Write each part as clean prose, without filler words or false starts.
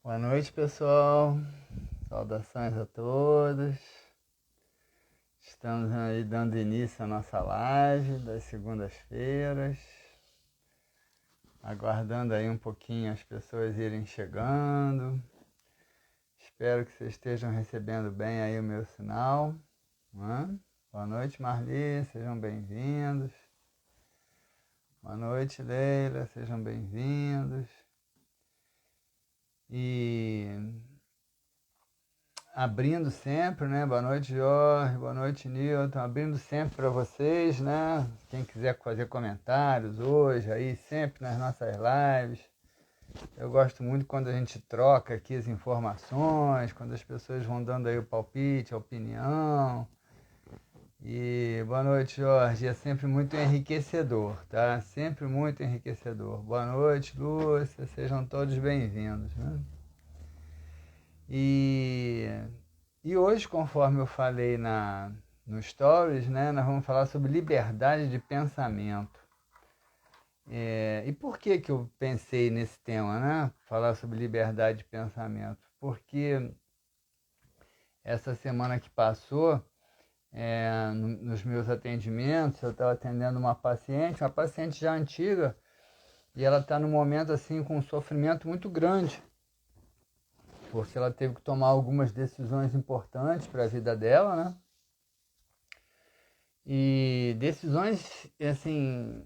Boa noite, pessoal. Saudações a todos. Estamos aí dando início à nossa live das segundas-feiras. Aguardando aí um pouquinho as pessoas irem chegando. Espero que vocês estejam recebendo bem aí o meu sinal. Boa noite, Marli. Sejam bem-vindos. Boa noite, Leila. Sejam bem-vindos. E abrindo sempre, né? Boa noite, Jorge. Boa noite, Nilton. Abrindo sempre para vocês, né? Quem quiser fazer comentários hoje, aí sempre nas nossas lives. Eu gosto muito quando a gente troca aqui as informações, quando as pessoas vão dando aí o palpite, a opinião. E boa noite, Jorge. É sempre muito enriquecedor, tá? Sempre muito enriquecedor. Boa noite, Lúcia. Sejam todos bem-vindos, né? E hoje, conforme eu falei no Stories, né, nós vamos falar sobre liberdade de pensamento. E por que eu pensei nesse tema, né? Falar sobre liberdade de pensamento? Porque essa semana que passou, nos meus atendimentos, eu estava atendendo uma paciente já antiga, e ela está num momento assim com um sofrimento muito grande, porque ela teve que tomar algumas decisões importantes para a vida dela, né? E decisões, assim,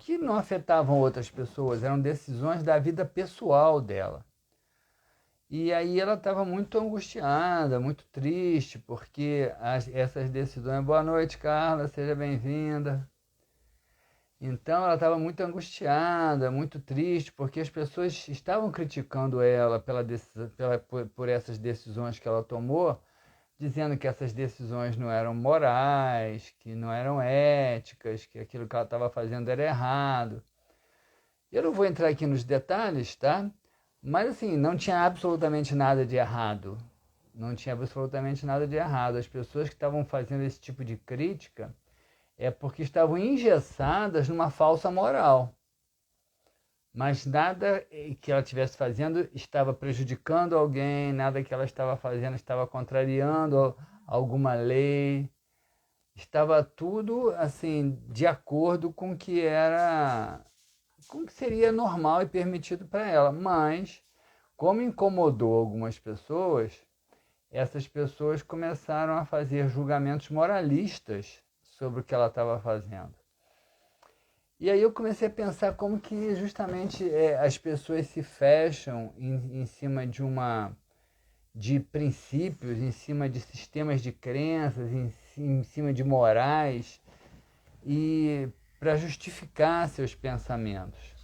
que não afetavam outras pessoas, eram decisões da vida pessoal dela. E aí ela estava muito angustiada, muito triste, porque essas decisões... Boa noite, Carla, seja bem-vinda. Então ela estava muito angustiada, muito triste, porque as pessoas estavam criticando ela por essas decisões que ela tomou, dizendo que essas decisões não eram morais, que não eram éticas, que aquilo que ela estava fazendo era errado. Eu não vou entrar aqui nos detalhes, tá? Mas assim, não tinha absolutamente nada de errado. Não tinha absolutamente nada de errado. As pessoas que estavam fazendo esse tipo de crítica é porque estavam engessadas numa falsa moral. Mas nada que ela estivesse fazendo estava prejudicando alguém, nada que ela estava fazendo estava contrariando alguma lei. Estava tudo assim de acordo com o que seria normal e permitido para ela. Mas, como incomodou algumas pessoas, essas pessoas começaram a fazer julgamentos moralistas sobre o que ela estava fazendo. E aí eu comecei a pensar como que justamente as pessoas se fecham em cima de princípios, em cima de sistemas de crenças, em cima de morais, e para justificar seus pensamentos.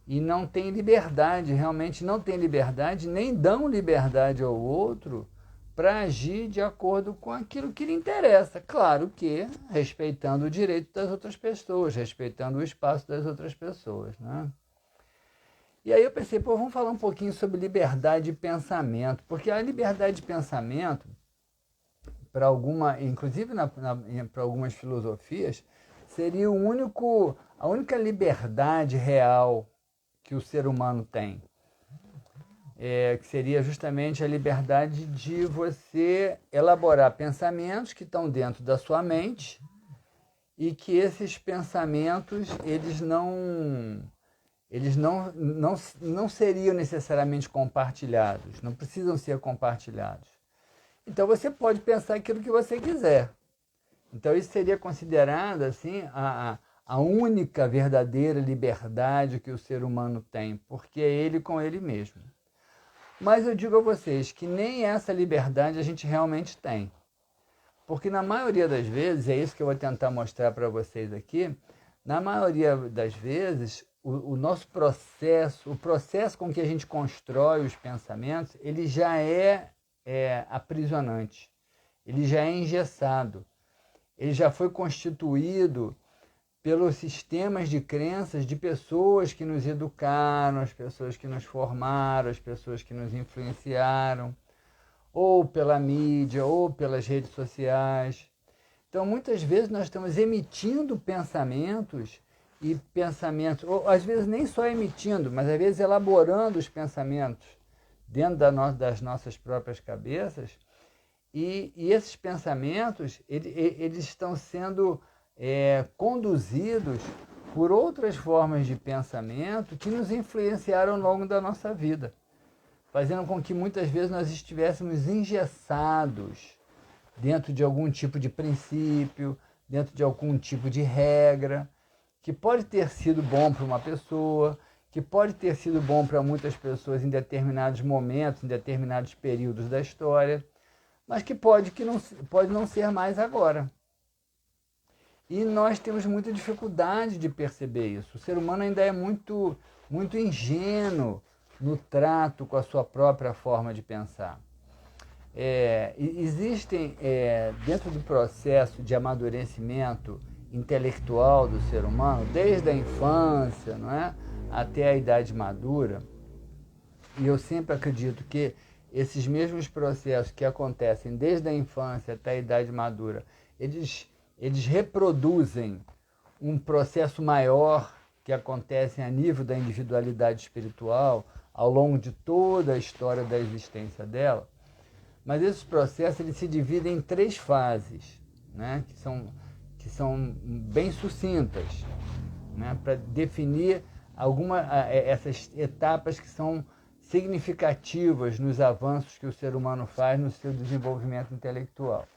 E não tem liberdade, realmente não tem liberdade, nem dão liberdade ao outro para agir de acordo com aquilo que lhe interessa. Claro que respeitando o direito das outras pessoas, respeitando o espaço das outras pessoas, né? E aí eu pensei, vamos falar um pouquinho sobre liberdade de pensamento, porque a liberdade de pensamento, inclusive para algumas filosofias, seria a única liberdade real que o ser humano tem. Que seria justamente a liberdade de você elaborar pensamentos que estão dentro da sua mente e que esses pensamentos não seriam necessariamente compartilhados, não precisam ser compartilhados. Então você pode pensar aquilo que você quiser. Então isso seria considerado assim a única verdadeira liberdade que o ser humano tem, porque é ele com ele mesmo. Mas eu digo a vocês que nem essa liberdade a gente realmente tem. Porque na maioria das vezes, é isso que eu vou tentar mostrar para vocês aqui, na maioria das vezes, o nosso processo, o processo com que a gente constrói os pensamentos, ele já é aprisionante, ele já é engessado, ele já foi constituído pelos sistemas de crenças de pessoas que nos educaram, as pessoas que nos formaram, as pessoas que nos influenciaram, ou pela mídia, ou pelas redes sociais. Então, muitas vezes nós estamos emitindo pensamentos, ou às vezes nem só emitindo, mas às vezes elaborando os pensamentos dentro das nossas próprias cabeças, e esses pensamentos eles estão sendo conduzidos por outras formas de pensamento que nos influenciaram ao longo da nossa vida, fazendo com que muitas vezes nós estivéssemos engessados dentro de algum tipo de princípio, dentro de algum tipo de regra, que pode ter sido bom para uma pessoa, que pode ter sido bom para muitas pessoas em determinados momentos, em determinados períodos da história, mas que pode não ser mais agora. E nós temos muita dificuldade de perceber isso. O ser humano ainda é muito ingênuo no trato com a sua própria forma de pensar. Existem, dentro do processo de amadurecimento intelectual do ser humano, desde a infância, não é, até a idade madura, e eu sempre acredito que esses mesmos processos que acontecem desde a infância até a idade madura, eles reproduzem um processo maior que acontece a nível da individualidade espiritual ao longo de toda a história da existência dela. Mas esses processos eles se dividem em 3 fases, né, que são bem sucintas, né, para definir essas etapas que são significativas nos avanços que o ser humano faz no seu desenvolvimento intelectual.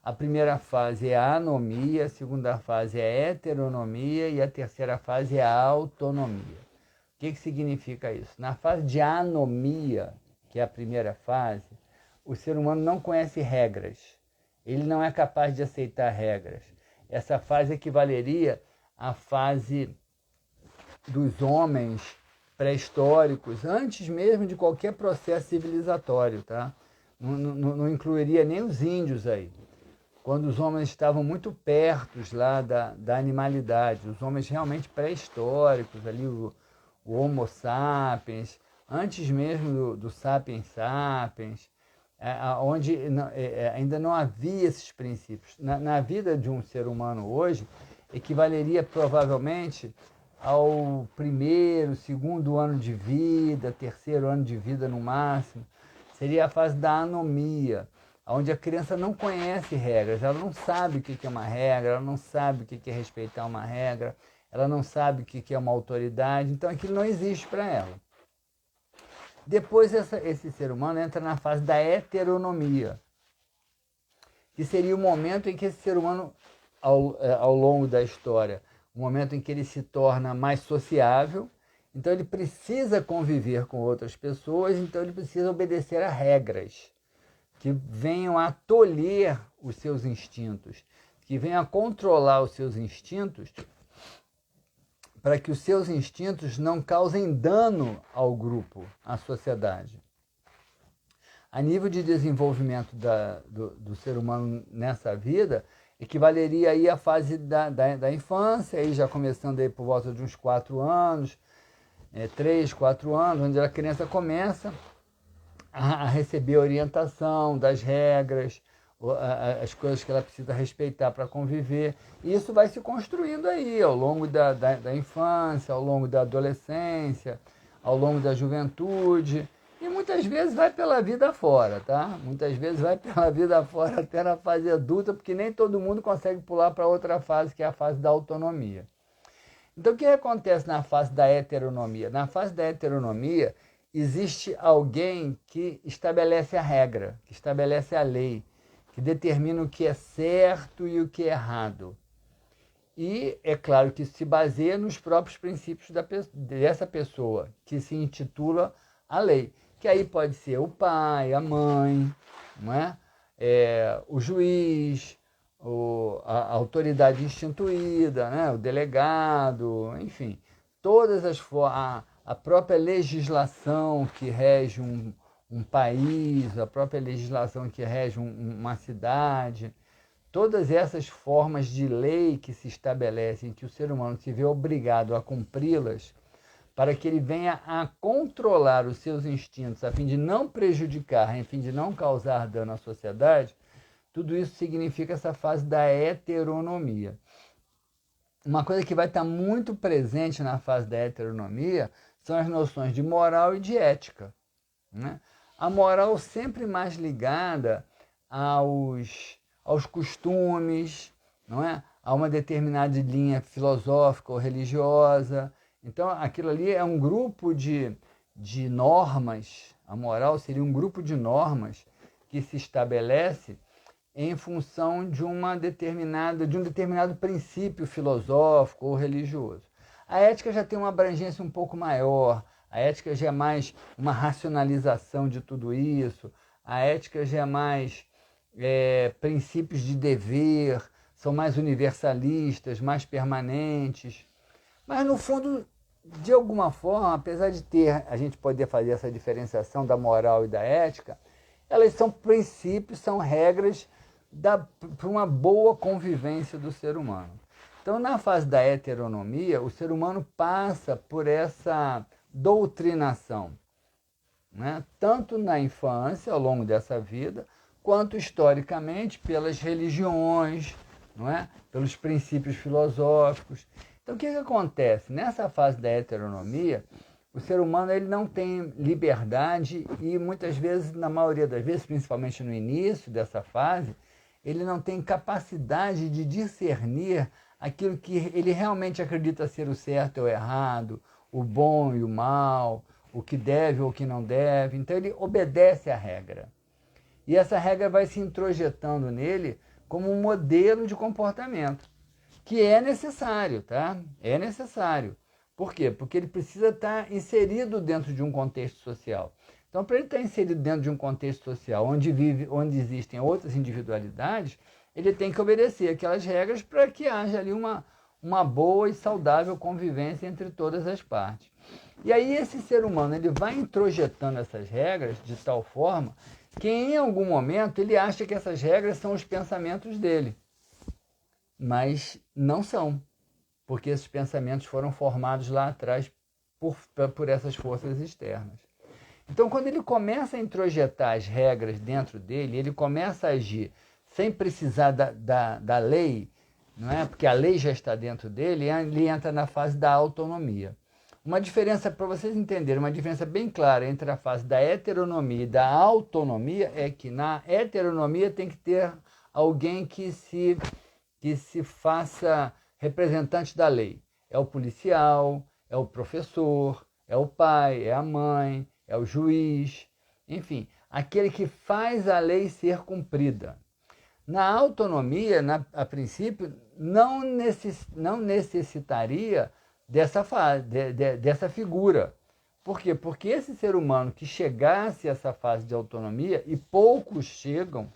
A primeira fase é a anomia, a segunda fase é a heteronomia e a terceira fase é a autonomia. O que significa isso? Na fase de anomia, que é a primeira fase, o ser humano não conhece regras. Ele não é capaz de aceitar regras. Essa fase equivaleria à fase dos homens pré-históricos, antes mesmo de qualquer processo civilizatório, tá? Não incluiria nem os índios aí. Quando os homens estavam muito perto lá da animalidade, os homens realmente pré-históricos, ali o Homo sapiens, antes mesmo do Sapiens sapiens, onde ainda não havia esses princípios. Na vida de um ser humano hoje, equivaleria provavelmente ao primeiro, segundo ano de vida, terceiro ano de vida no máximo. Seria a fase da anomia, onde a criança não conhece regras, ela não sabe o que é uma regra, ela não sabe o que é respeitar uma regra, ela não sabe o que é uma autoridade, então aquilo não existe para ela. Depois esse ser humano entra na fase da heteronomia, que seria o momento em que esse ser humano, ao longo da história, o momento em que ele se torna mais sociável, então ele precisa conviver com outras pessoas, então ele precisa obedecer a regras que venham a tolher os seus instintos, que venham a controlar os seus instintos, para que os seus instintos não causem dano ao grupo, à sociedade. A nível de desenvolvimento do ser humano nessa vida, equivaleria aí à fase da infância, aí já começando aí por volta de uns 4 anos, 3, 4 anos, onde a criança começa a receber orientação das regras, as coisas que ela precisa respeitar para conviver. E isso vai se construindo aí ao longo da infância, ao longo da adolescência, ao longo da juventude. E muitas vezes vai pela vida fora, tá? Muitas vezes vai pela vida fora até na fase adulta, porque nem todo mundo consegue pular para outra fase, que é a fase da autonomia. Então, o que acontece na fase da heteronomia? Na fase da heteronomia, existe alguém que estabelece a regra, que estabelece a lei, que determina o que é certo e o que é errado. E é claro que se baseia nos próprios princípios dessa pessoa, que se intitula a lei. Que aí pode ser o pai, a mãe, não é? O juiz, a autoridade instituída, né? O delegado, enfim. Todas as formas, a própria legislação que rege um país, a própria legislação que rege uma cidade, todas essas formas de lei que se estabelecem, que o ser humano se vê obrigado a cumpri-las, para que ele venha a controlar os seus instintos, a fim de não prejudicar, a fim de não causar dano à sociedade, tudo isso significa essa fase da heteronomia. Uma coisa que vai estar muito presente na fase da heteronomia são as noções de moral e de ética, né? a moral sempre mais ligada aos costumes, não é? A uma determinada linha filosófica ou religiosa. Então, aquilo ali é um grupo de normas. A moral seria um grupo de normas que se estabelece em função de um determinado princípio filosófico ou religioso. A ética já tem uma abrangência um pouco maior, a ética já é mais uma racionalização de tudo isso, a ética já é mais princípios de dever, são mais universalistas, mais permanentes. Mas, no fundo, de alguma forma, apesar de a gente poder fazer essa diferenciação da moral e da ética, elas são princípios, são regras para uma boa convivência do ser humano. Então, na fase da heteronomia, o ser humano passa por essa doutrinação, né? Tanto na infância, ao longo dessa vida, quanto historicamente pelas religiões, não é? Pelos princípios filosóficos. Então, o que acontece? Nessa fase da heteronomia, o ser humano ele não tem liberdade e muitas vezes, na maioria das vezes, principalmente no início dessa fase, ele não tem capacidade de discernir aquilo que ele realmente acredita ser o certo ou o errado, o bom e o mal, o que deve ou o que não deve. Então ele obedece à regra. E essa regra vai se introjetando nele como um modelo de comportamento, que é necessário, tá? É necessário. Por quê? Porque ele precisa estar inserido dentro de um contexto social. Então, para ele estar inserido dentro de um contexto social onde existem outras individualidades, ele tem que obedecer aquelas regras para que haja ali uma boa e saudável convivência entre todas as partes. E aí esse ser humano ele vai introjetando essas regras de tal forma que em algum momento ele acha que essas regras são os pensamentos dele. Mas não são, porque esses pensamentos foram formados lá atrás por essas forças externas. Então, quando ele começa a introjetar as regras dentro dele, ele começa a agir sem precisar da lei, não é? Porque a lei já está dentro dele, ele entra na fase da autonomia. Uma diferença, para vocês entenderem, uma diferença bem clara entre a fase da heteronomia e da autonomia é que na heteronomia tem que ter alguém que se faça representante da lei. É o policial, é o professor, é o pai, é a mãe, é o juiz, enfim, aquele que faz a lei ser cumprida. Na autonomia, a princípio, não necessitaria dessa figura. Por quê? Porque esse ser humano que chegasse a essa fase de autonomia, e poucos chegam,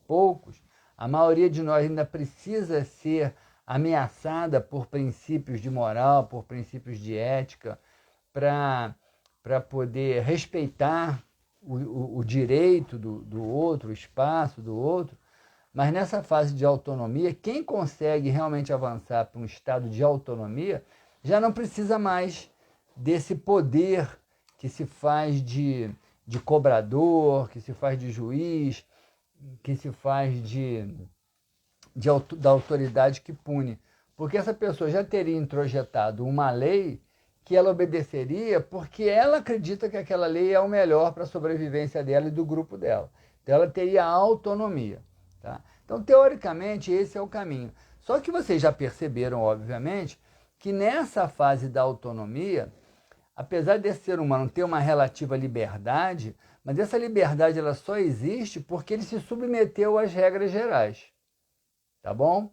poucos, a maioria de nós ainda precisa ser ameaçada por princípios de moral, por princípios de ética, para poder respeitar o direito do outro, o espaço do outro. Mas nessa fase de autonomia, quem consegue realmente avançar para um estado de autonomia já não precisa mais desse poder que se faz de cobrador, que se faz de juiz, que se faz da autoridade que pune. Porque essa pessoa já teria introjetado uma lei que ela obedeceria porque ela acredita que aquela lei é o melhor para a sobrevivência dela e do grupo dela. Então ela teria autonomia. Tá? Então, teoricamente, esse é o caminho. Só que vocês já perceberam, obviamente, que nessa fase da autonomia, apesar desse ser humano ter uma relativa liberdade, mas essa liberdade ela só existe porque ele se submeteu às regras gerais. Tá bom?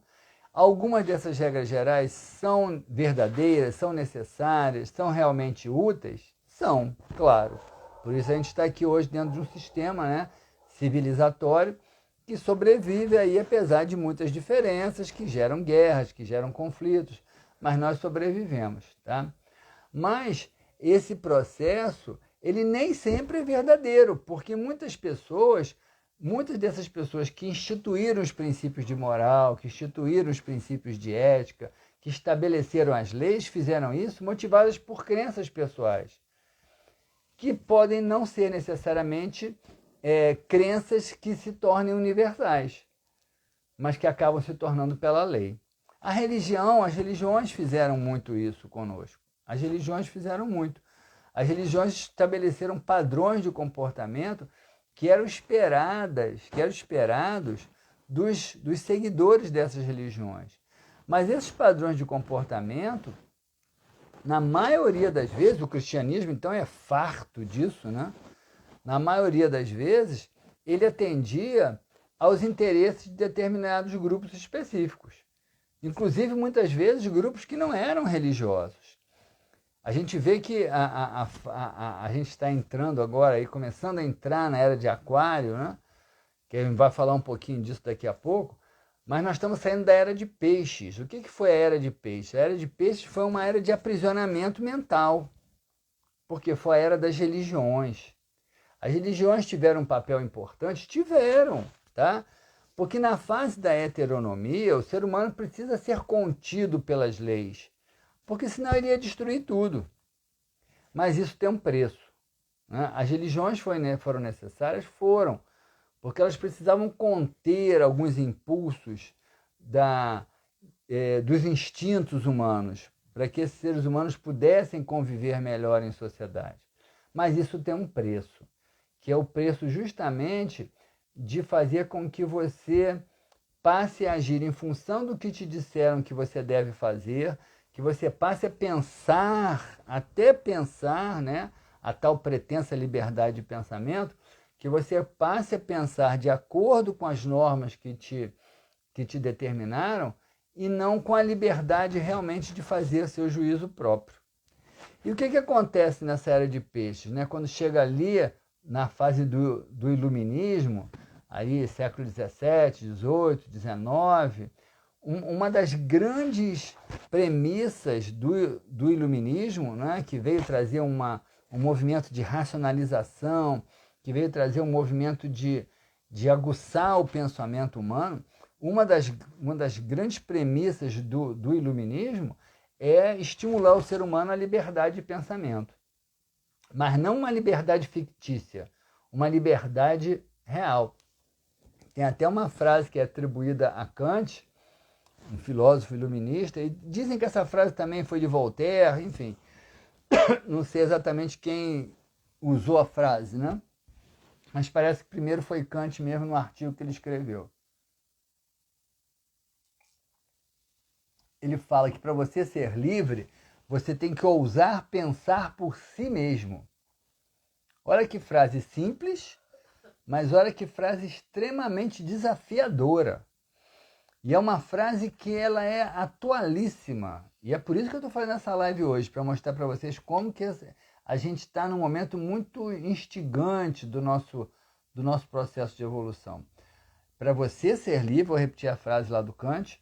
Algumas dessas regras gerais são verdadeiras, são necessárias, são realmente úteis? São, claro. Por isso a gente está aqui hoje dentro de um sistema, né, civilizatório que sobrevive aí apesar de muitas diferenças que geram guerras, que geram conflitos, mas nós sobrevivemos, tá? Mas esse processo, ele nem sempre é verdadeiro, porque muitas dessas pessoas que instituíram os princípios de moral, que instituíram os princípios de ética, que estabeleceram as leis, fizeram isso motivadas por crenças pessoais, que podem não ser necessariamente crenças que se tornem universais, mas que acabam se tornando pela lei. As religiões fizeram muito isso conosco. As religiões fizeram muito. As religiões estabeleceram padrões de comportamento que eram esperados dos seguidores dessas religiões. Mas esses padrões de comportamento, na maioria das vezes, o cristianismo então é farto disso, né? Na maioria das vezes, ele atendia aos interesses de determinados grupos específicos. Inclusive, muitas vezes, grupos que não eram religiosos. A gente vê que a gente está entrando agora, aí, começando a entrar na era de Aquário, né? Que a gente vai falar um pouquinho disso daqui a pouco, mas nós estamos saindo da era de Peixes. O que foi a era de Peixes? A era de Peixes foi uma era de aprisionamento mental, porque foi a era das religiões. As religiões tiveram um papel importante? Tiveram, tá? Porque na fase da heteronomia, o ser humano precisa ser contido pelas leis, porque senão iria destruir tudo. Mas isso tem um preço, né? As religiões foram necessárias? Foram, porque elas precisavam conter alguns impulsos dos instintos humanos, para que esses seres humanos pudessem conviver melhor em sociedade. Mas isso tem um preço, que é o preço justamente de fazer com que você passe a agir em função do que te disseram que você deve fazer, que você passe a pensar, até pensar, né, a tal pretensa liberdade de pensamento, que você passe a pensar de acordo com as normas que te determinaram e não com a liberdade realmente de fazer seu juízo próprio. E o que acontece nessa era de Peixes, né? Quando chega ali na fase do iluminismo, aí século XVII, XVIII, XIX, uma das grandes premissas do iluminismo, né? Que veio trazer um movimento de racionalização, que veio trazer um movimento de aguçar o pensamento humano, uma das grandes premissas do iluminismo é estimular o ser humano à liberdade de pensamento. Mas não uma liberdade fictícia, uma liberdade real. Tem até uma frase que é atribuída a Kant, um filósofo iluminista, e dizem que essa frase também foi de Voltaire, enfim. Não sei exatamente quem usou a frase, né? Mas parece que primeiro foi Kant mesmo no artigo que ele escreveu. Ele fala que para você ser livre, você tem que ousar pensar por si mesmo. Olha que frase simples, mas olha que frase extremamente desafiadora. E é uma frase que ela é atualíssima. E é por isso que eu estou fazendo essa live hoje, para mostrar para vocês como que a gente está num momento muito instigante do nosso processo de evolução. Para você ser livre, vou repetir a frase lá do Kant,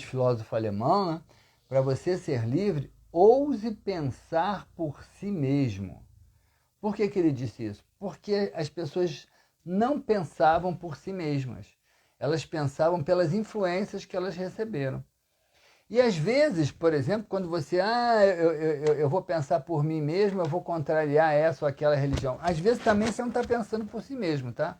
filósofo alemão, né? Para você ser livre, ouse pensar por si mesmo. Por que ele disse isso? Porque as pessoas não pensavam por si mesmas. Elas pensavam pelas influências que elas receberam. E às vezes, por exemplo, quando você, eu vou pensar por mim mesmo, eu vou contrariar essa ou aquela religião. Às vezes também você não está pensando por si mesmo, tá?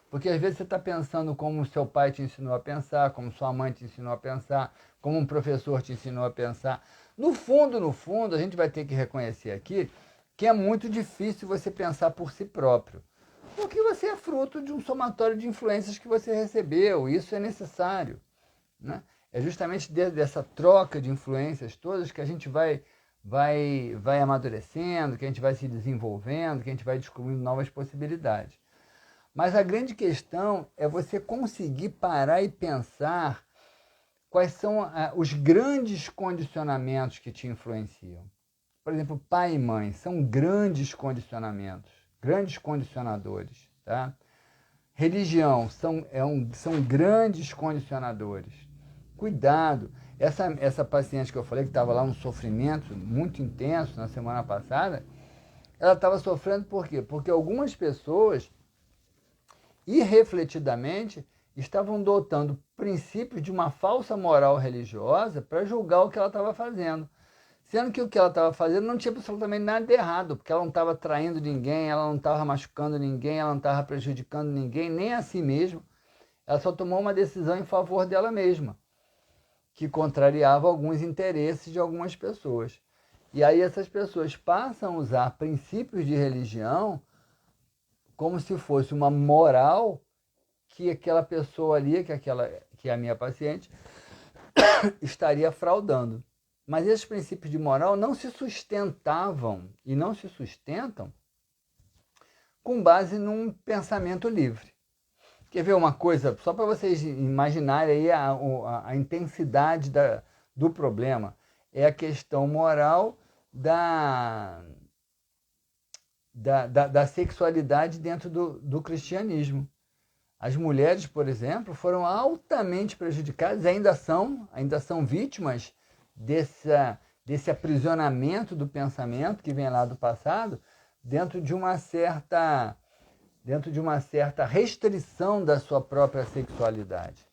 Porque às vezes você está pensando como seu pai te ensinou a pensar, como sua mãe te ensinou a pensar, como um professor te ensinou a pensar. No fundo, a gente vai ter que reconhecer aqui que é muito difícil você pensar por si próprio. Porque você é fruto de um somatório de influências que você recebeu, isso é necessário, né? É justamente dessa troca de influências todas que a gente vai amadurecendo, que a gente vai se desenvolvendo, que a gente vai descobrindo novas possibilidades. Mas a grande questão é você conseguir parar e pensar quais são os grandes condicionamentos que te influenciam. Por exemplo, pai e mãe são grandes condicionamentos, grandes condicionadores, tá? Religião são grandes condicionadores. Cuidado, essa paciente que eu falei que estava lá um sofrimento muito intenso na semana passada, ela estava sofrendo por quê? Porque algumas pessoas, irrefletidamente, estavam dotando princípios de uma falsa moral religiosa para julgar o que ela estava fazendo. Sendo que o que ela estava fazendo não tinha absolutamente nada de errado, porque ela não estava traindo ninguém, ela não estava machucando ninguém, ela não estava prejudicando ninguém, nem a si mesma. Ela só tomou uma decisão em favor dela mesma, que contrariava alguns interesses de algumas pessoas. E aí essas pessoas passam a usar princípios de religião como se fosse uma moral que aquela pessoa ali, que é a minha paciente, estaria fraudando. Mas esses princípios de moral não se sustentavam e não se sustentam com base num pensamento livre. Quer ver uma coisa, só para vocês imaginarem aí a intensidade do problema, é a questão moral da sexualidade dentro do cristianismo. As mulheres, por exemplo, foram altamente prejudicadas, ainda são vítimas desse aprisionamento do pensamento que vem lá do passado, dentro de uma certa restrição da sua própria sexualidade.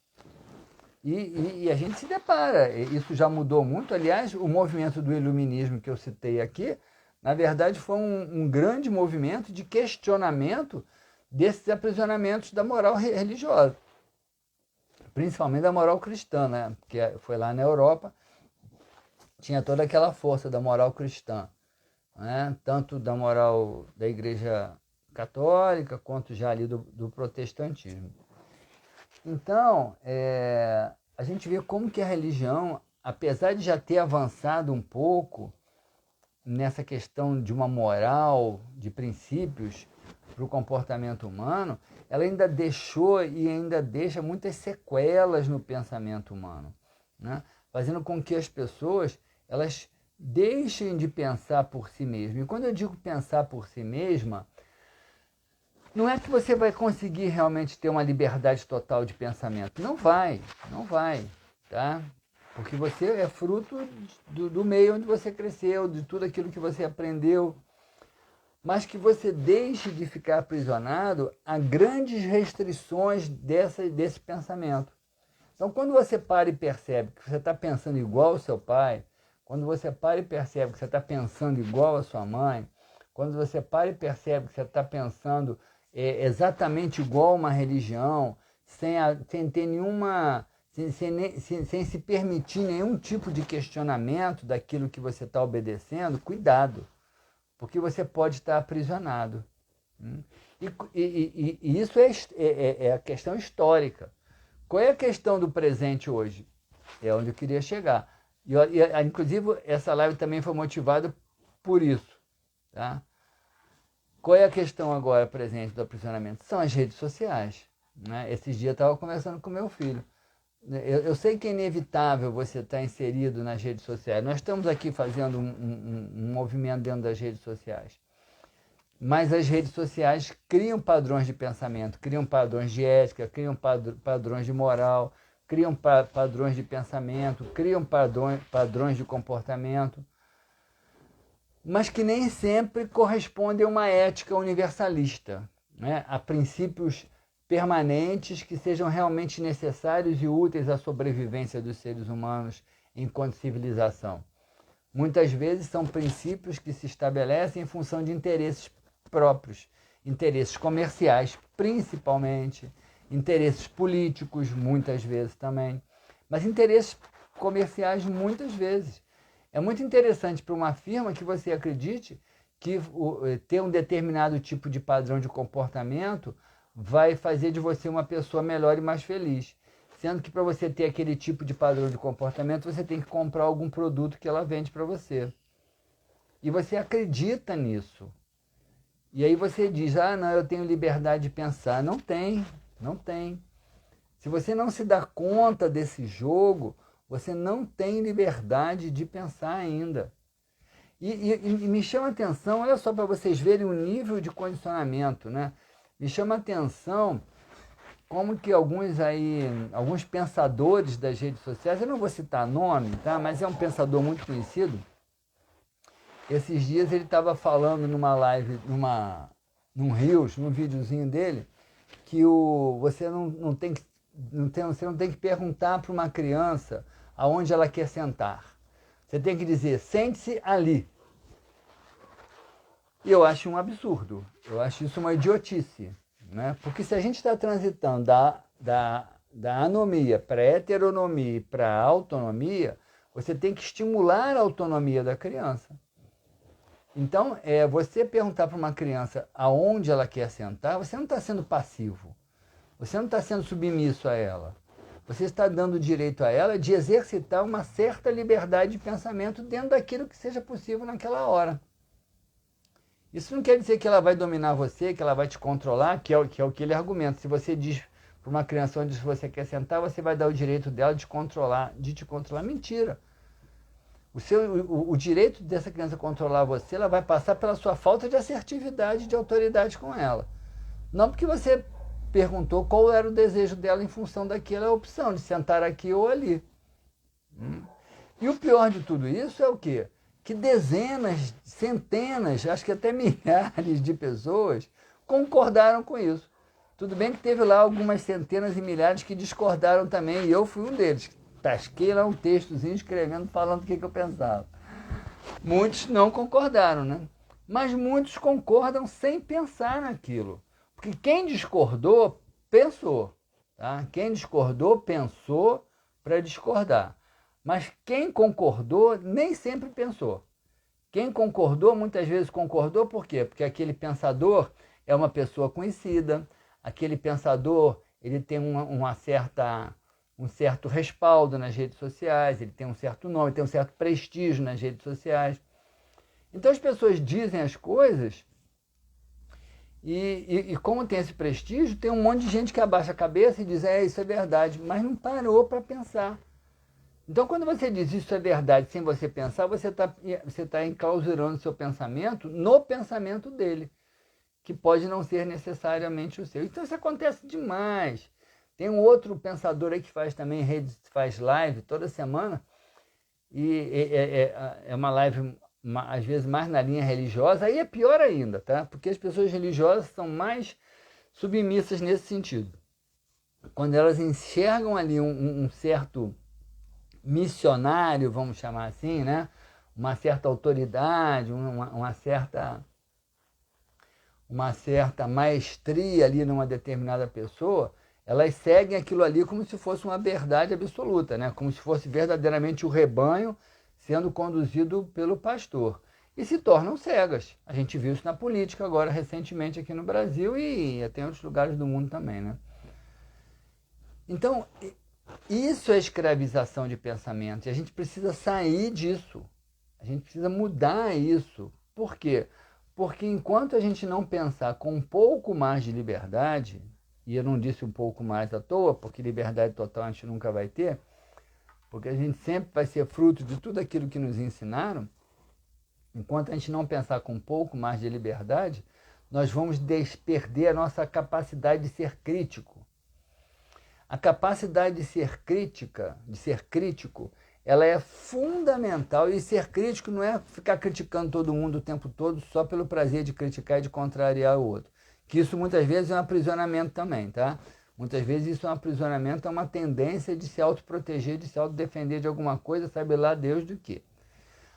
E a gente se depara, isso já mudou muito. Aliás, o movimento do iluminismo que eu citei aqui, na verdade, foi um grande movimento de questionamento desses aprisionamentos da moral religiosa, principalmente da moral cristã, né? Porque foi lá na Europa, tinha toda aquela força da moral cristã, né? Tanto da moral da Igreja Católica, quanto já ali do protestantismo. Então, a gente vê como que a religião, apesar de já ter avançado um pouco nessa questão de uma moral, de princípios para o comportamento humano, ela ainda deixou e ainda deixa muitas sequelas no pensamento humano, né? Fazendo com que as pessoas elas deixem de pensar por si mesmas. E quando eu digo pensar por si mesma, não é que você vai conseguir realmente ter uma liberdade total de pensamento. Não vai, tá? Porque você é fruto do meio onde você cresceu, de tudo aquilo que você aprendeu. Mas que você deixe de ficar aprisionado a grandes restrições desse pensamento. Então, quando você para e percebe que você está pensando igual ao seu pai, quando você para e percebe que você está pensando igual à sua mãe, quando você para e percebe que você está pensando exatamente igual a uma religião, sem ter nenhuma, sem se permitir nenhum tipo de questionamento daquilo que você está obedecendo, cuidado, porque você pode estar aprisionado. E isso é a questão histórica. Qual é a questão do presente hoje? É onde eu queria chegar. Inclusive, essa live também foi motivada por isso. Tá? Qual é a questão agora presente do aprisionamento? São as redes sociais. Né? Esses dias eu estava conversando com meu filho. Eu sei que é inevitável você estar inserido nas redes sociais. Nós estamos aqui fazendo um movimento dentro das redes sociais. Mas as redes sociais criam padrões de pensamento, criam padrões de ética, criam padrões de moral, criam padrões de pensamento, criam padrões de comportamento, mas que nem sempre correspondem a uma ética universalista, né? A princípios permanentes que sejam realmente necessários e úteis à sobrevivência dos seres humanos enquanto civilização. Muitas vezes são princípios que se estabelecem em função de interesses próprios, interesses comerciais principalmente, interesses políticos muitas vezes também, mas interesses comerciais muitas vezes. É muito interessante para uma firma que você acredite que ter um determinado tipo de padrão de comportamento vai fazer de você uma pessoa melhor e mais feliz. Sendo que para você ter aquele tipo de padrão de comportamento, você tem que comprar algum produto que ela vende para você. E você acredita nisso. E aí você diz, não, eu tenho liberdade de pensar. Não tem. Se você não se dá conta desse jogo, você não tem liberdade de pensar ainda. E me chama a atenção, olha só para vocês verem o nível de condicionamento, né? Me chama a atenção como que alguns pensadores das redes sociais, eu não vou citar nome, tá? Mas é um pensador muito conhecido. Esses dias ele estava falando numa live, num Reels, num videozinho dele, que você não tem que perguntar para uma criança aonde ela quer sentar. Você tem que dizer, sente-se ali. E eu acho um absurdo, eu acho isso uma idiotice. Né? Porque se a gente está transitando da anomia para a heteronomia e para a autonomia, você tem que estimular a autonomia da criança. Então, você perguntar para uma criança aonde ela quer sentar, você não está sendo passivo. Você não está sendo submisso a ela. Você está dando o direito a ela de exercitar uma certa liberdade de pensamento dentro daquilo que seja possível naquela hora. Isso não quer dizer que ela vai dominar você, que ela vai te controlar, que é o que ele argumenta. Se você diz para uma criança onde você quer sentar, você vai dar o direito dela de te controlar. Mentira. O direito dessa criança controlar você, ela vai passar pela sua falta de assertividade, de autoridade com ela. Não porque você perguntou qual era o desejo dela em função daquela opção, de sentar aqui ou ali. E o pior de tudo isso é o quê? Que dezenas, centenas, acho que até milhares de pessoas concordaram com isso. Tudo bem que teve lá algumas centenas e milhares que discordaram também, e eu fui um deles. Tasquei lá um textozinho escrevendo, falando o que eu pensava. Muitos não concordaram, né? Mas muitos concordam sem pensar naquilo. Porque quem discordou, pensou. Tá? Quem discordou, pensou para discordar. Mas quem concordou, nem sempre pensou. Quem concordou, muitas vezes concordou por quê? Porque aquele pensador é uma pessoa conhecida, aquele pensador ele tem um certo respaldo nas redes sociais, ele tem um certo nome, tem um certo prestígio nas redes sociais. Então as pessoas dizem as coisas e como tem esse prestígio, tem um monte de gente que abaixa a cabeça e diz, isso é verdade, mas não parou para pensar. Então, quando você diz isso é verdade sem você pensar, você tá enclausurando seu pensamento no pensamento dele, que pode não ser necessariamente o seu. Então, isso acontece demais. Tem um outro pensador aí que faz também redes, faz live toda semana, e é uma live, às vezes, mais na linha religiosa, aí é pior ainda, tá? Porque as pessoas religiosas são mais submissas nesse sentido. Quando elas enxergam ali um certo missionário, vamos chamar assim, né? Uma certa autoridade, uma certa maestria ali numa determinada pessoa, elas seguem aquilo ali como se fosse uma verdade absoluta, né? Como se fosse verdadeiramente o rebanho sendo conduzido pelo pastor. E se tornam cegas. A gente viu isso na política agora recentemente aqui no Brasil e até em outros lugares do mundo também, né? Então, isso é escravização de pensamento e a gente precisa sair disso. A gente precisa mudar isso. Por quê? Porque enquanto a gente não pensar com um pouco mais de liberdade, e eu não disse um pouco mais à toa, porque liberdade total a gente nunca vai ter, porque a gente sempre vai ser fruto de tudo aquilo que nos ensinaram, enquanto a gente não pensar com um pouco mais de liberdade, nós vamos perder a nossa capacidade de ser crítico. A capacidade de ser crítico, ela é fundamental, e ser crítico não é ficar criticando todo mundo o tempo todo só pelo prazer de criticar e de contrariar o outro. Que isso muitas vezes é um aprisionamento também, tá? Muitas vezes isso é um aprisionamento, é uma tendência de se autoproteger, de se autodefender de alguma coisa, sabe lá Deus do que.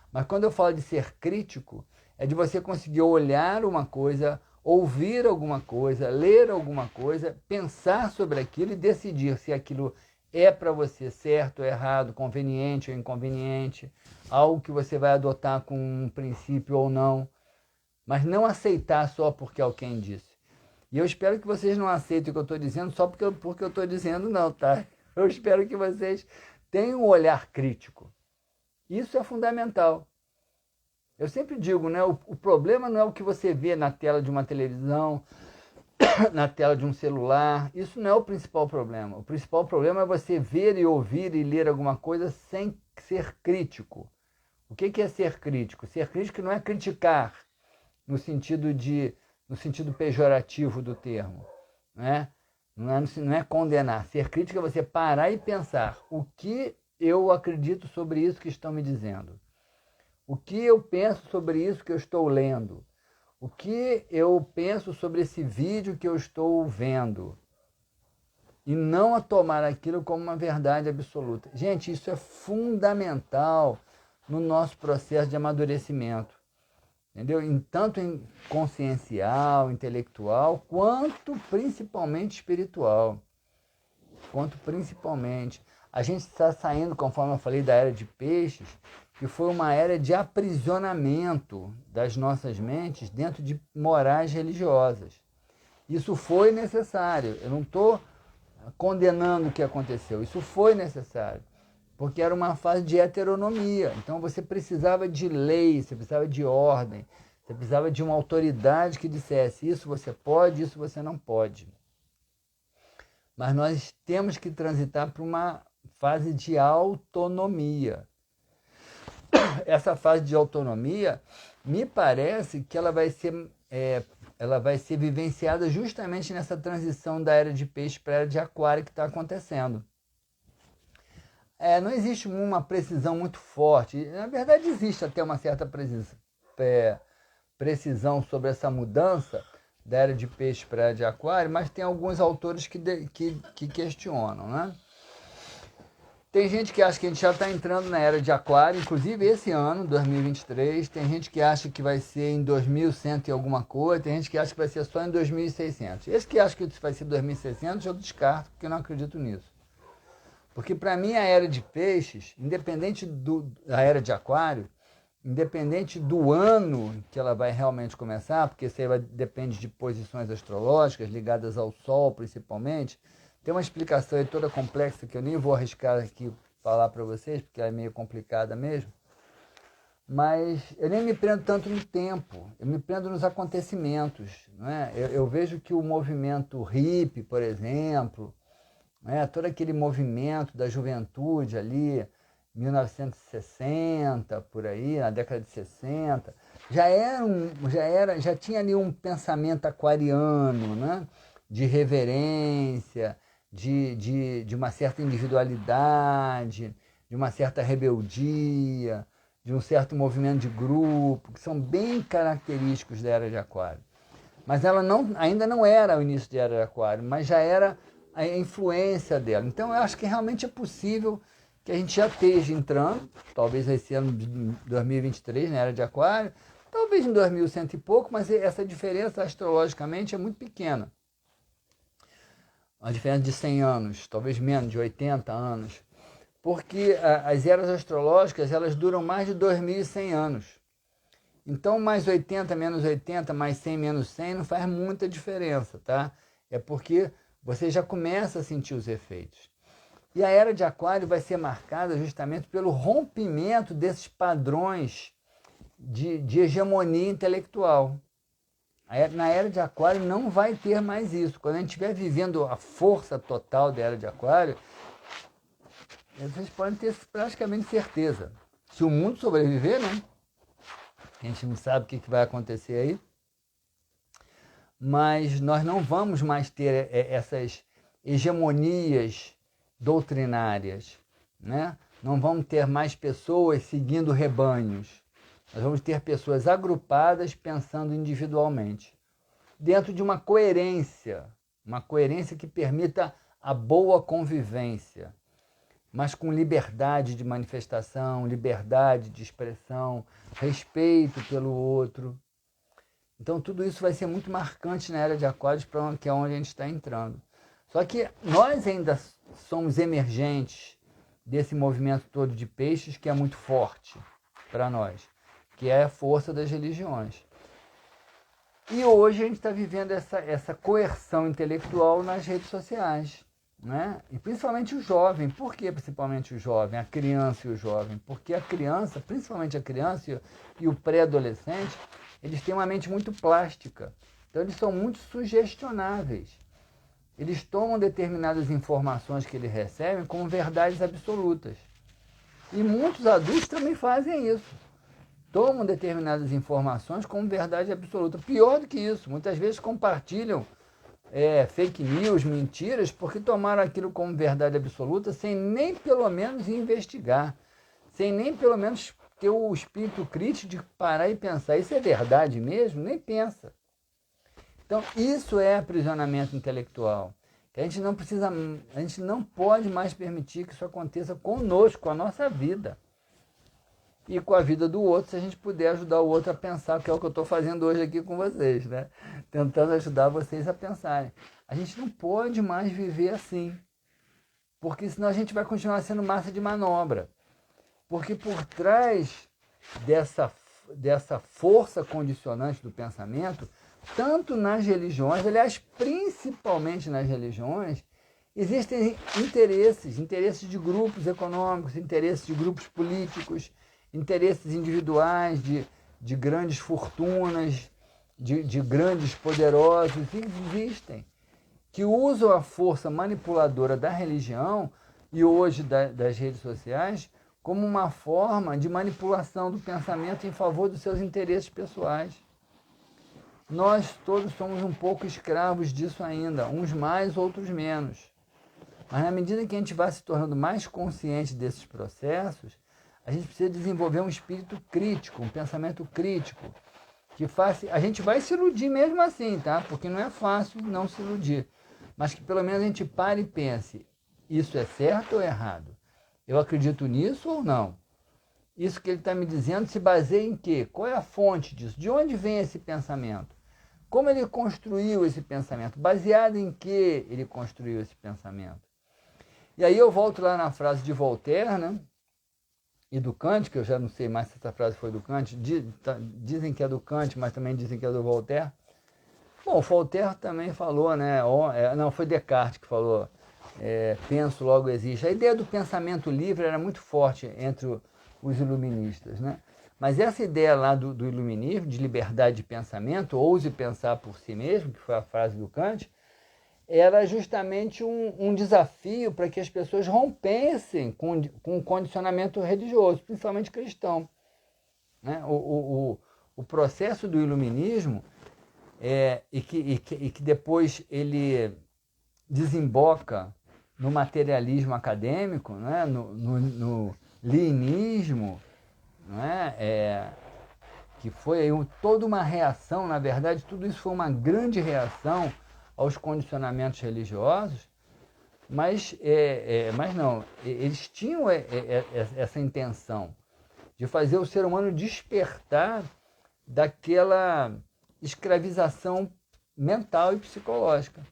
Mas quando eu falo de ser crítico, é de você conseguir olhar uma coisa, ouvir alguma coisa, ler alguma coisa, pensar sobre aquilo e decidir se aquilo é para você certo ou errado, conveniente ou inconveniente, algo que você vai adotar com um princípio ou não, mas não aceitar só porque alguém disse. E eu espero que vocês não aceitem o que eu estou dizendo só porque eu estou dizendo não, tá? Eu espero que vocês tenham um olhar crítico. Isso é fundamental. Eu sempre digo, né? O problema não é o que você vê na tela de uma televisão, na tela de um celular. Isso não é o principal problema. O principal problema é você ver e ouvir e ler alguma coisa sem ser crítico. O que é ser crítico? Ser crítico não é criticar no sentido pejorativo do termo, né? Não é condenar. Ser crítico é você parar e pensar o que eu acredito sobre isso que estão me dizendo. O que eu penso sobre isso que eu estou lendo? O que eu penso sobre esse vídeo que eu estou vendo? E não a tomar aquilo como uma verdade absoluta. Gente, isso é fundamental no nosso processo de amadurecimento. Entendeu? Tanto em consciencial, intelectual, quanto principalmente espiritual. A gente está saindo, conforme eu falei, da era de peixes, que foi uma era de aprisionamento das nossas mentes dentro de morais religiosas. Isso foi necessário. Eu não estou condenando o que aconteceu. Isso foi necessário, porque era uma fase de heteronomia. Então você precisava de lei, você precisava de ordem, você precisava de uma autoridade que dissesse isso você pode, isso você não pode. Mas nós temos que transitar para uma fase de autonomia. Essa fase de autonomia, me parece que ela vai ser vivenciada justamente nessa transição da era de peixe para a era de aquário que está acontecendo. Não existe uma precisão muito forte. Na verdade, existe até uma certa precisão sobre essa mudança da era de peixe para a era de aquário, mas tem alguns autores que questionam, né? Tem gente que acha que a gente já está entrando na era de aquário, inclusive esse ano, 2023. Tem gente que acha que vai ser em 2100 e alguma coisa. Tem gente que acha que vai ser só em 2600. Esse que acha que vai ser 2600, eu descarto, porque eu não acredito nisso. Porque para mim a era de peixes, independente da era de aquário, independente do ano que ela vai realmente começar, porque isso aí depende de posições astrológicas ligadas ao Sol principalmente. Tem uma explicação aí toda complexa que eu nem vou arriscar aqui falar para vocês, porque ela é meio complicada mesmo. Mas eu nem me prendo tanto no tempo, eu me prendo nos acontecimentos. Não é? Eu vejo que o movimento hippie, por exemplo, todo aquele movimento da juventude ali, 1960, por aí, na década de 60, já tinha ali um pensamento aquariano, né? De reverência, de uma certa individualidade, de uma certa rebeldia, de um certo movimento de grupo, que são bem característicos da Era de Aquário. Mas ela ainda não era o início da Era de Aquário, mas já era a influência dela. Então eu acho que realmente é possível que a gente já esteja entrando, talvez esse ano de 2023, na Era de Aquário, talvez em 2100 e pouco, mas essa diferença astrologicamente é muito pequena. Uma diferença de 100 anos, talvez menos, de 80 anos. Porque as eras astrológicas, elas duram mais de 2100 anos. Então, mais 80, menos 80, mais 100, menos 100, não faz muita diferença, tá? É porque você já começa a sentir os efeitos. E a era de aquário vai ser marcada justamente pelo rompimento desses padrões de hegemonia intelectual. Na era de aquário não vai ter mais isso. Quando a gente estiver vivendo a força total da era de aquário, vocês podem ter praticamente certeza. Se o mundo sobreviver, né? A gente não sabe o que vai acontecer aí. Mas nós não vamos mais ter essas hegemonias doutrinárias, né? Não vamos ter mais pessoas seguindo rebanhos. Nós vamos ter pessoas agrupadas pensando individualmente, dentro de uma coerência que permita a boa convivência, mas com liberdade de manifestação, liberdade de expressão, respeito pelo outro. Então tudo isso vai ser muito marcante na era de aquários, que é onde a gente está entrando. Só que nós ainda somos emergentes desse movimento todo de peixes que é muito forte para nós, que é a força das religiões. E hoje a gente está vivendo essa coerção intelectual nas redes sociais, né? E principalmente o jovem. Por que principalmente o jovem, a criança e o jovem? Porque a criança, principalmente a criança e o pré-adolescente, eles têm uma mente muito plástica. Então eles são muito sugestionáveis. Eles tomam determinadas informações que eles recebem como verdades absolutas. E muitos adultos também fazem isso. Tomam determinadas informações como verdade absoluta. Pior do que isso, muitas vezes compartilham fake news, mentiras, porque tomaram aquilo como verdade absoluta sem nem pelo menos investigar, sem nem pelo menos ter o espírito crítico de parar e pensar, isso é verdade mesmo? Nem pensa. Então, isso é aprisionamento intelectual. A gente não pode mais permitir que isso aconteça conosco, com a nossa vida. E com a vida do outro, se a gente puder ajudar o outro a pensar, que é o que eu estou fazendo hoje aqui com vocês, né? Tentando ajudar vocês a pensarem. A gente não pode mais viver assim, porque senão a gente vai continuar sendo massa de manobra. Porque por trás dessa força condicionante do pensamento, tanto nas religiões, aliás, principalmente nas religiões, existem interesses de grupos econômicos, interesses de grupos políticos, interesses individuais de grandes fortunas, de grandes poderosos, existem, que usam a força manipuladora da religião e hoje das redes sociais como uma forma de manipulação do pensamento em favor dos seus interesses pessoais. Nós todos somos um pouco escravos disso ainda, uns mais, outros menos. Mas na medida que a gente vai se tornando mais consciente desses processos, a gente precisa desenvolver um espírito crítico, um pensamento crítico, que faça... A gente vai se iludir mesmo assim, tá? Porque não é fácil não se iludir. Mas que pelo menos a gente pare e pense, isso é certo ou errado? Eu acredito nisso ou não? Isso que ele está me dizendo se baseia em quê? Qual é a fonte disso? De onde vem esse pensamento? Como ele construiu esse pensamento? Baseado em que ele construiu esse pensamento? E aí eu volto lá na frase de Voltaire, né? E do Kant, que eu já não sei mais se essa frase foi do Kant, dizem que é do Kant, mas também dizem que é do Voltaire. Bom, Voltaire também falou, né? Não, foi Descartes que falou, penso, logo existe. A ideia do pensamento livre era muito forte entre os iluministas, né? Mas essa ideia lá do iluminismo, de liberdade de pensamento, ouse pensar por si mesmo, que foi a frase do Kant, era justamente um desafio para que as pessoas rompessem com o condicionamento religioso, principalmente cristão. Né? O processo do iluminismo, e que depois ele desemboca no materialismo acadêmico, né? no lenismo, né? Que foi aí toda uma reação, na verdade, tudo isso foi uma grande reação aos condicionamentos religiosos, mas não, eles tinham essa intenção de fazer o ser humano despertar daquela escravização mental e psicológica.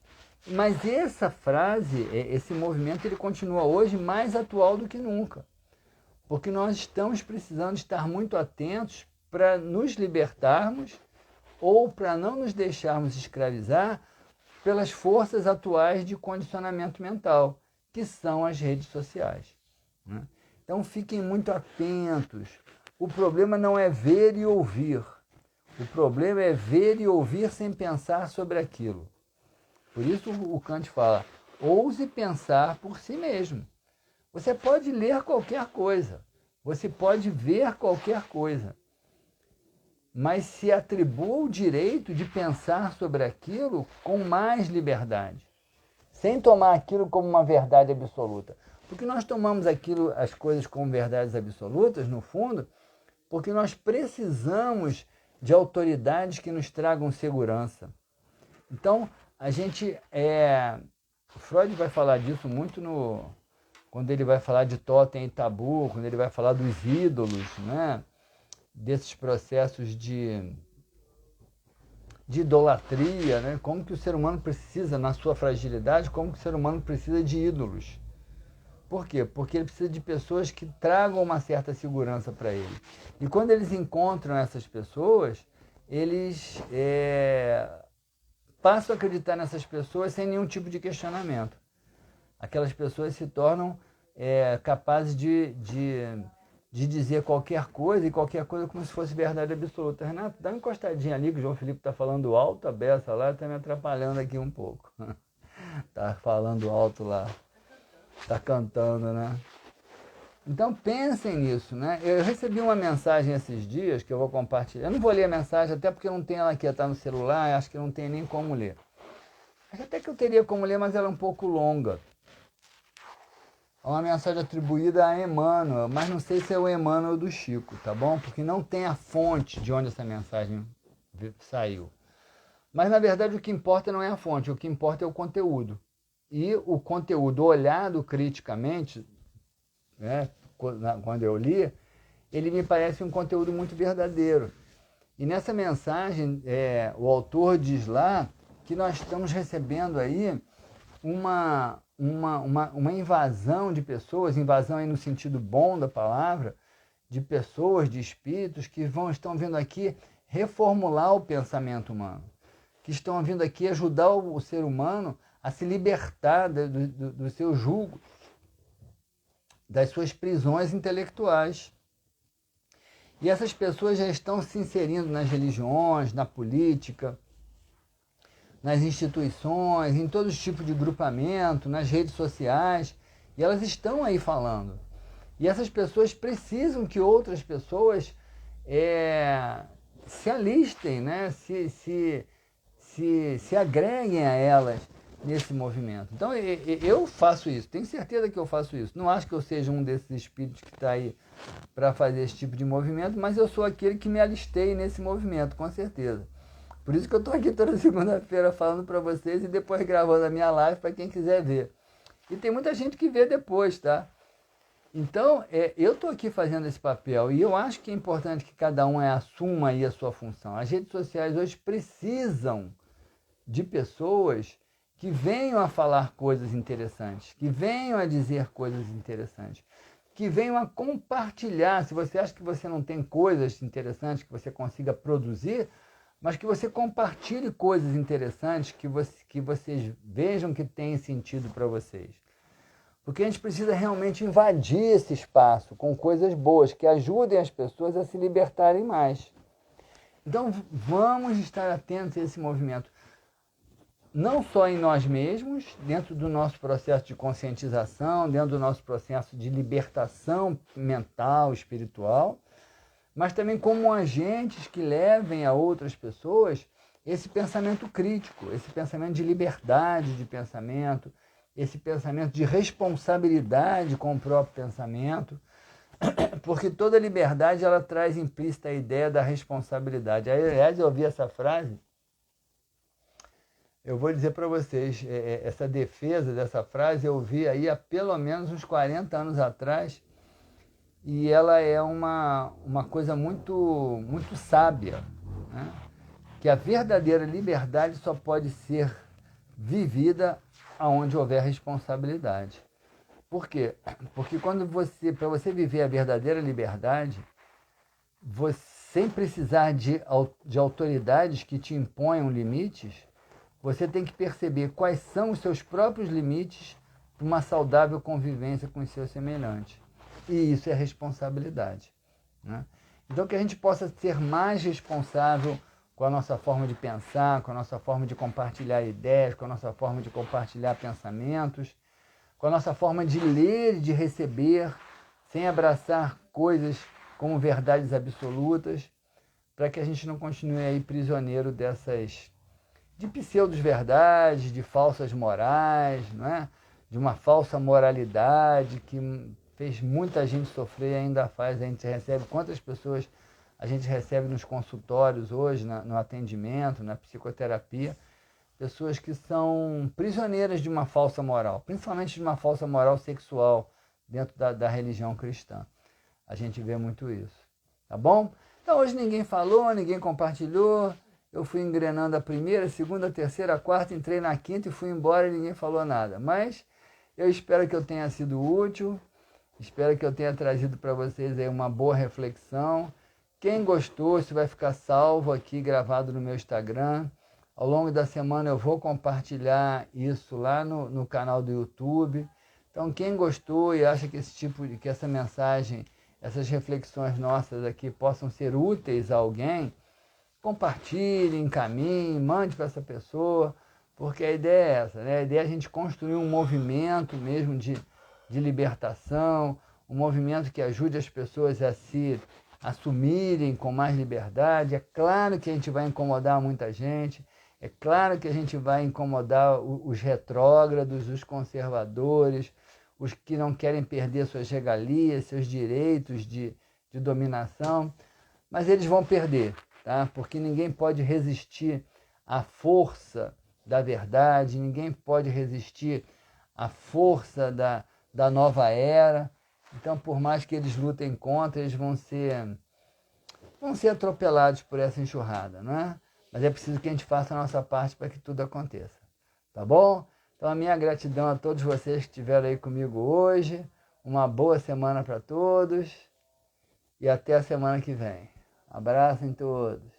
Mas essa frase, esse movimento, ele continua hoje mais atual do que nunca, porque nós estamos precisando estar muito atentos para nos libertarmos ou para não nos deixarmos escravizar pelas forças atuais de condicionamento mental, que são as redes sociais. Né? Então fiquem muito atentos. O problema não é ver e ouvir. O problema é ver e ouvir sem pensar sobre aquilo. Por isso o Kant fala, ouse pensar por si mesmo. Você pode ler qualquer coisa, você pode ver qualquer coisa, mas se atribua o direito de pensar sobre aquilo com mais liberdade, sem tomar aquilo como uma verdade absoluta. Porque nós tomamos as coisas como verdades absolutas, no fundo, porque nós precisamos de autoridades que nos tragam segurança. Então, a gente... Freud vai falar disso muito quando ele vai falar de totem e tabu, quando ele vai falar dos ídolos, né? Desses processos de idolatria, né? Como que o ser humano precisa, na sua fragilidade, como que o ser humano precisa de ídolos. Por quê? Porque ele precisa de pessoas que tragam uma certa segurança para ele. E quando eles encontram essas pessoas, eles passam a acreditar nessas pessoas sem nenhum tipo de questionamento. Aquelas pessoas se tornam capazes de dizer qualquer coisa, e qualquer coisa como se fosse verdade absoluta. Renato, dá uma encostadinha ali, que o João Felipe está falando alto, a beça lá, está me atrapalhando aqui um pouco. Está falando alto lá, está cantando, né? Então pensem nisso, né? Eu recebi uma mensagem esses dias, que eu vou compartilhar. Eu não vou ler a mensagem, até porque não tem ela aqui, está no celular, acho que não tem nem como ler. Acho até que eu teria como ler, mas ela é um pouco longa. É uma mensagem atribuída a Emmanuel, mas não sei se é o Emmanuel do Chico, tá bom? Porque não tem a fonte de onde essa mensagem saiu. Mas, na verdade, o que importa não é a fonte, o que importa é o conteúdo. E o conteúdo olhado criticamente, né, quando eu li, ele me parece um conteúdo muito verdadeiro. E nessa mensagem, o autor diz lá que nós estamos recebendo aí uma invasão de pessoas, invasão aí no sentido bom da palavra, de pessoas, de espíritos que estão vindo aqui reformular o pensamento humano, que estão vindo aqui ajudar o ser humano a se libertar do seu jugo, das suas prisões intelectuais. E essas pessoas já estão se inserindo nas religiões, na política, nas instituições, em todos os tipos de grupamento, nas redes sociais, e elas estão aí falando. E essas pessoas precisam que outras pessoas se alistem, né? se agreguem a elas nesse movimento. Então eu faço isso, tenho certeza que eu faço isso. Não acho que eu seja um desses espíritos que está aí para fazer esse tipo de movimento, mas eu sou aquele que me alistei nesse movimento, com certeza. Por isso que eu estou aqui toda segunda-feira falando para vocês e depois gravando a minha live para quem quiser ver. E tem muita gente que vê depois, tá? Então, eu estou aqui fazendo esse papel e eu acho que é importante que cada um assuma aí a sua função. As redes sociais hoje precisam de pessoas que venham a falar coisas interessantes, que venham a dizer coisas interessantes, que venham a compartilhar. Se você acha que você não tem coisas interessantes que você consiga produzir, mas que você compartilhe coisas interessantes que vocês vejam que tem sentido para vocês. Porque a gente precisa realmente invadir esse espaço com coisas boas, que ajudem as pessoas a se libertarem mais. Então vamos estar atentos a esse movimento. Não só em nós mesmos, dentro do nosso processo de conscientização, dentro do nosso processo de libertação mental, espiritual, mas também como agentes que levem a outras pessoas esse pensamento crítico, esse pensamento de liberdade de pensamento, esse pensamento de responsabilidade com o próprio pensamento, porque toda liberdade ela traz implícita a ideia da responsabilidade. Aliás, eu ouvi essa frase, eu vou dizer para vocês, essa defesa dessa frase eu ouvi aí há pelo menos uns 40 anos atrás, e ela é uma coisa muito, muito sábia, né? Que a verdadeira liberdade só pode ser vivida aonde houver responsabilidade. Por quê? Porque para você viver a verdadeira liberdade, sem precisar de autoridades que te imponham limites, você tem que perceber quais são os seus próprios limites para uma saudável convivência com os seus semelhantes. E isso é responsabilidade, né? Então que a gente possa ser mais responsável com a nossa forma de pensar, com a nossa forma de compartilhar ideias, com a nossa forma de compartilhar pensamentos, com a nossa forma de ler e de receber, sem abraçar coisas como verdades absolutas, para que a gente não continue aí prisioneiro de pseudo-verdades, de falsas morais, não é? De uma falsa moralidade que fez muita gente sofrer e ainda faz. A gente recebe, quantas pessoas a gente recebe nos consultórios hoje, no atendimento, na psicoterapia, pessoas que são prisioneiras de uma falsa moral, principalmente de uma falsa moral sexual dentro da religião cristã. A gente vê muito isso, tá bom? Então hoje ninguém falou, ninguém compartilhou, eu fui engrenando a primeira, a segunda, a terceira, a quarta, entrei na quinta e fui embora e ninguém falou nada. Mas eu espero que eu tenha sido útil, espero que eu tenha trazido para vocês aí uma boa reflexão. Quem gostou, isso vai ficar salvo aqui, gravado no meu Instagram. Ao longo da semana eu vou compartilhar isso lá no canal do YouTube. Então quem gostou e acha que que essa mensagem, essas reflexões nossas aqui possam ser úteis a alguém, compartilhe, encaminhe, mande para essa pessoa, porque a ideia é essa, né? A ideia é a gente construir um movimento mesmo de libertação, um movimento que ajude as pessoas a se assumirem com mais liberdade. É claro que a gente vai incomodar muita gente, é claro que a gente vai incomodar os retrógrados, os conservadores, os que não querem perder suas regalias, seus direitos de dominação, mas eles vão perder, tá? Porque ninguém pode resistir à força da verdade, ninguém pode resistir à força da nova era. Então, por mais que eles lutem contra, eles vão ser atropelados por essa enxurrada, não é? Mas é preciso que a gente faça a nossa parte para que tudo aconteça, tá bom? Então, a minha gratidão a todos vocês que estiveram aí comigo hoje. Uma boa semana para todos e até a semana que vem. Abraço em todos.